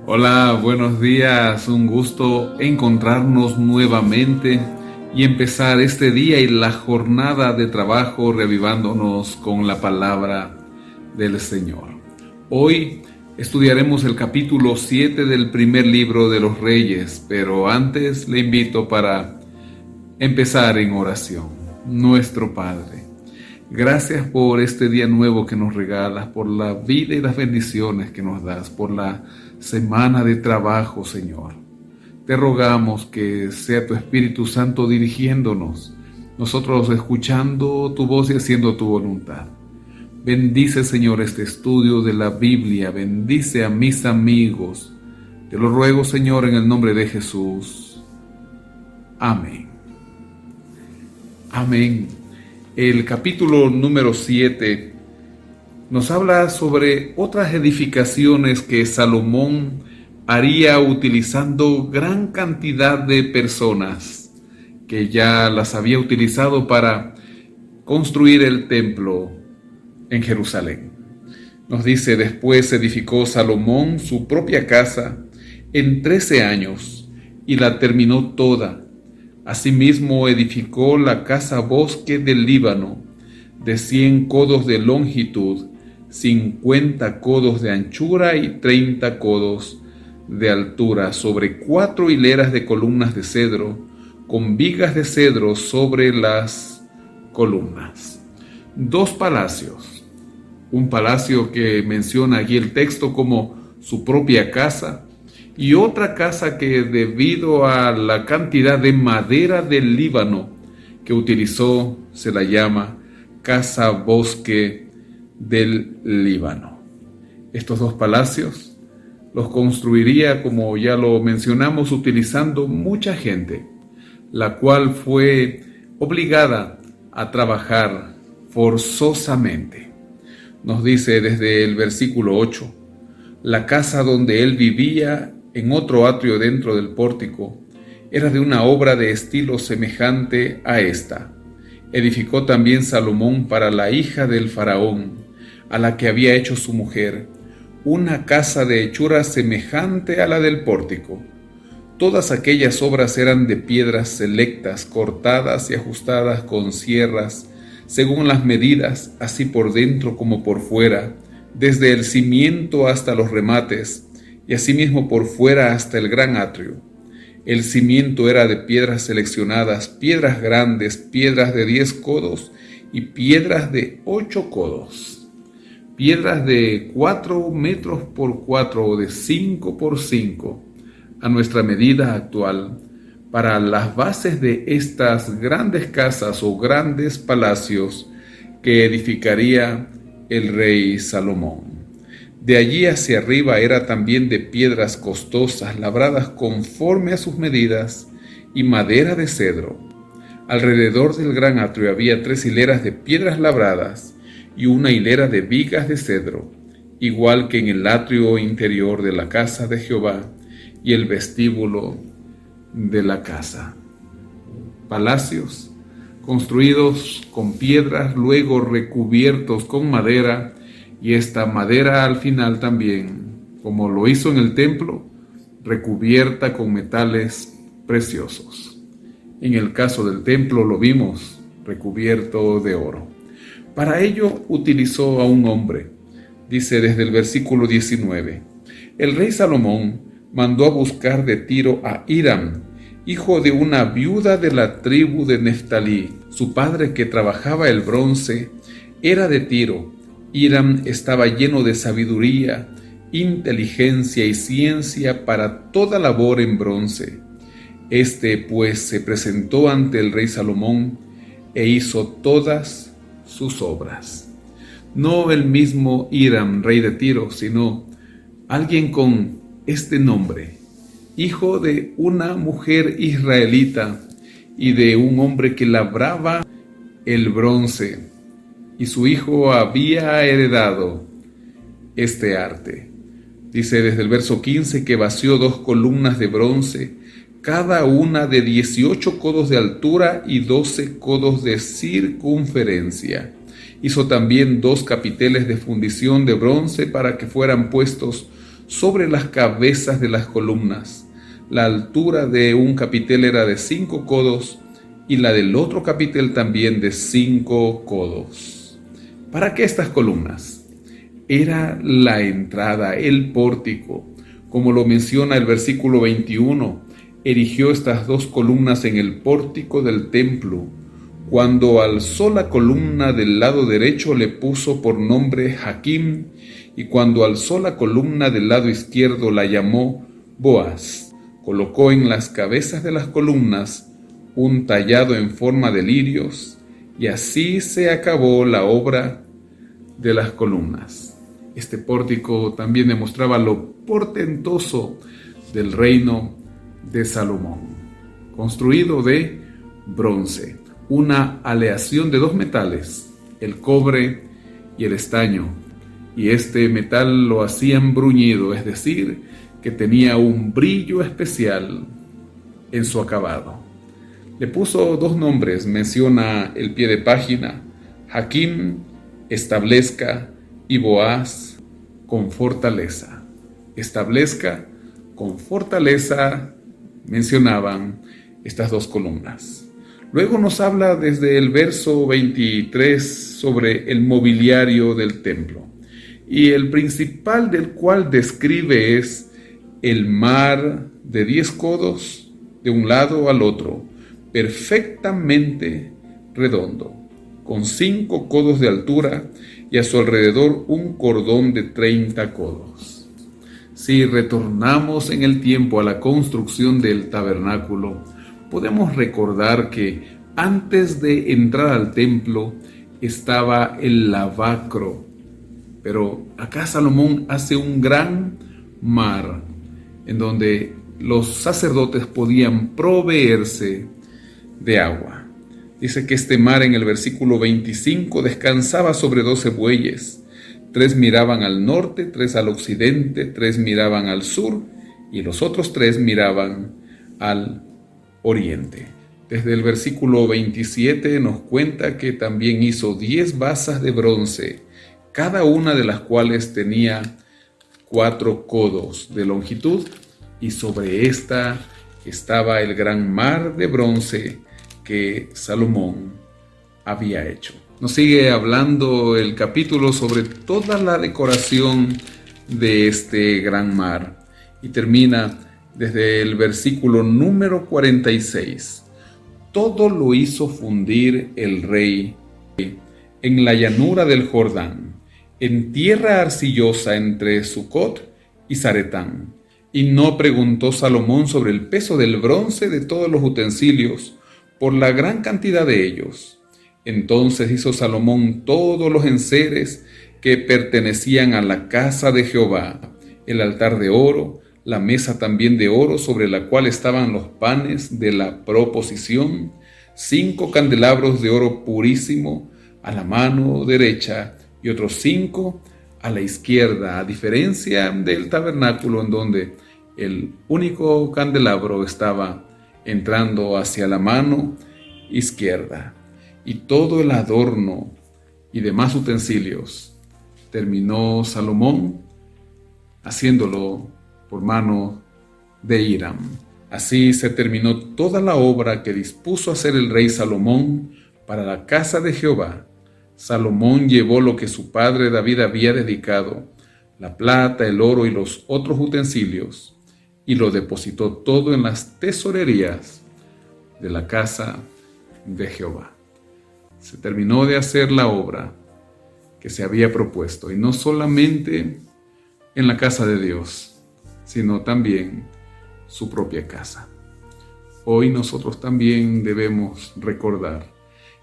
Hola, buenos días. Un gusto encontrarnos nuevamente y empezar este día y la jornada de trabajo revivándonos con la palabra del Señor. Hoy estudiaremos el capítulo 7 del primer libro de los Reyes, pero antes le invito para empezar en oración. Nuestro Padre, gracias por este día nuevo que nos regalas, por la vida y las bendiciones que nos das, por la semana de trabajo, Señor. Te rogamos que sea tu Espíritu Santo dirigiéndonos, nosotros escuchando tu voz y haciendo tu voluntad. Bendice, Señor, este estudio de la Biblia, bendice a mis amigos. Te lo ruego, Señor, en el nombre de Jesús. Amén. Amén. El capítulo número 7 nos habla sobre otras edificaciones que Salomón haría utilizando gran cantidad de personas que ya las había utilizado para construir el templo en Jerusalén. Nos dice: después edificó Salomón su propia casa en 13 años y la terminó toda. Asimismo edificó la casa bosque del Líbano, de 100 codos de longitud, 50 codos de anchura y 30 codos de altura, sobre 4 hileras de columnas de cedro, con vigas de cedro sobre las columnas. 2 palacios. Un palacio que menciona aquí el texto como su propia casa, y otra casa que, debido a la cantidad de madera del Líbano que utilizó, se la llama casa bosque del Líbano. Estos 2 palacios los construiría, como ya lo mencionamos, utilizando mucha gente, la cual fue obligada a trabajar forzosamente. Nos dice desde el versículo 8: la casa donde él vivía, en otro atrio dentro del pórtico, era de una obra de estilo semejante a esta. Edificó también Salomón para la hija del faraón, a la que había hecho su mujer, una casa de hechura semejante a la del pórtico. Todas aquellas obras eran de piedras selectas, cortadas y ajustadas con sierras, según las medidas, así por dentro como por fuera, desde el cimiento hasta los remates, y asimismo por fuera hasta el gran atrio. El cimiento era de piedras seleccionadas, piedras grandes, piedras de 10 codos y piedras de 8 codos, piedras de 4 metros por 4 o de 5 por 5, a nuestra medida actual, para las bases de estas grandes casas o grandes palacios que edificaría el rey Salomón. De allí hacia arriba era también de piedras costosas, labradas conforme a sus medidas, y madera de cedro. Alrededor del gran atrio había 3 hileras de piedras labradas y una hilera de vigas de cedro, igual que en el atrio interior de la casa de Jehová y el vestíbulo de la casa. Palacios construidos con piedras, luego recubiertos con madera, y esta madera al final también, como lo hizo en el templo, recubierta con metales preciosos. En el caso del templo lo vimos recubierto de oro. Para ello utilizó a un hombre. Dice desde el versículo 19: el rey Salomón mandó a buscar de Tiro a Hiram, hijo de una viuda de la tribu de Neftalí. Su padre, que trabajaba el bronce, era de Tiro. Hiram estaba lleno de sabiduría, inteligencia y ciencia para toda labor en bronce. Este pues se presentó ante el rey Salomón e hizo todas sus obras. No el mismo Hiram, rey de Tiro, sino alguien con este nombre, hijo de una mujer israelita y de un hombre que labraba el bronce, y su hijo había heredado este arte. Dice desde el verso 15 que vació 2 columnas de bronce, cada una de 18 codos de altura y 12 codos de circunferencia. Hizo también 2 capiteles de fundición de bronce para que fueran puestos sobre las cabezas de las columnas. La altura de un capitel era de 5 codos y la del otro capitel también de 5 codos. ¿Para qué estas columnas? Era la entrada, el pórtico. Como lo menciona el versículo 21, erigió estas 2 columnas en el pórtico del templo. Cuando alzó la columna del lado derecho le puso por nombre Jaquín, y cuando alzó la columna del lado izquierdo la llamó Boaz. Colocó en las cabezas de las columnas un tallado en forma de lirios, y así se acabó la obra de las columnas. Este pórtico también demostraba lo portentoso del reino de Salomón, construido de bronce, una aleación de 2 metales, el cobre y el estaño, y este metal lo hacían bruñido, es decir, que tenía un brillo especial en su acabado. Le puso 2 nombres, menciona el pie de página: Jaquín, establezca, y Boaz, con fortaleza. Establezca, con fortaleza, mencionaban estas 2 columnas. Luego nos habla desde el verso 23 sobre el mobiliario del templo. Y el principal del cual describe es el mar de 10 codos de un lado al otro, perfectamente redondo, con 5 codos de altura y a su alrededor un cordón de 30 codos. Si retornamos en el tiempo a la construcción del tabernáculo, podemos recordar que antes de entrar al templo estaba el lavacro, pero acá Salomón hace un gran mar en donde los sacerdotes podían proveerse de agua. Dice que este mar, en el versículo 25, descansaba sobre 12 bueyes. 3 miraban al norte, 3 al occidente, 3 miraban al sur y los otros 3 miraban al oriente. Desde el versículo 27 nos cuenta que también hizo 10 basas de bronce, cada una de las cuales tenía 4 codos de longitud, y sobre esta estaba el gran mar de bronce que Salomón había hecho. Nos sigue hablando el capítulo sobre toda la decoración de este gran mar y termina desde el versículo número 46. Todo lo hizo fundir el rey en la llanura del Jordán, en tierra arcillosa entre Sucot y Zaretán. Y no preguntó Salomón sobre el peso del bronce de todos los utensilios, por la gran cantidad de ellos. Entonces hizo Salomón todos los enseres que pertenecían a la casa de Jehová, el altar de oro, la mesa también de oro sobre la cual estaban los panes de la proposición, 5 candelabros de oro purísimo a la mano derecha y otros 5 a la izquierda, a diferencia del tabernáculo en donde el único candelabro estaba entrando hacia la mano izquierda. Y todo el adorno y demás utensilios terminó Salomón haciéndolo por mano de Hiram. Así se terminó toda la obra que dispuso hacer el rey Salomón para la casa de Jehová. Salomón llevó lo que su padre David había dedicado, la plata, el oro y los otros utensilios, y lo depositó todo en las tesorerías de la casa de Jehová. Se terminó de hacer la obra que se había propuesto, y no solamente en la casa de Dios, sino también su propia casa. Hoy nosotros también debemos recordar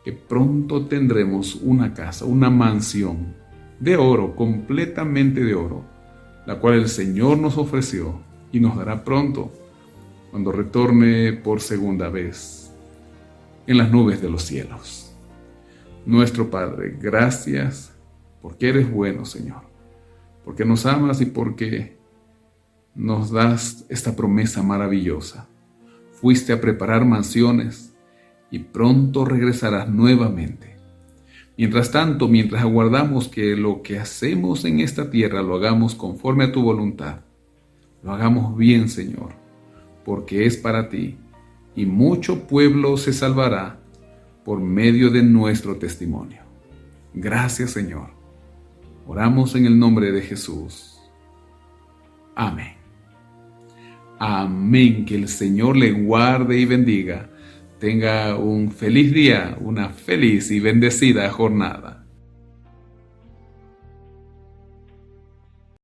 que pronto tendremos una casa, una mansión de oro, completamente de oro, la cual el Señor nos ofreció y nos dará pronto, cuando retorne por segunda vez en las nubes de los cielos. Nuestro Padre, gracias porque eres bueno, Señor, porque nos amas y porque nos das esta promesa maravillosa. Fuiste a preparar mansiones y pronto regresarás nuevamente. Mientras tanto, mientras aguardamos que lo que hacemos en esta tierra lo hagamos conforme a tu voluntad, lo hagamos bien, Señor, porque es para ti, y mucho pueblo se salvará por medio de nuestro testimonio. Gracias, Señor. Oramos en el nombre de Jesús. Amén. Amén. Que el Señor le guarde y bendiga. Tenga un feliz día, una feliz y bendecida jornada.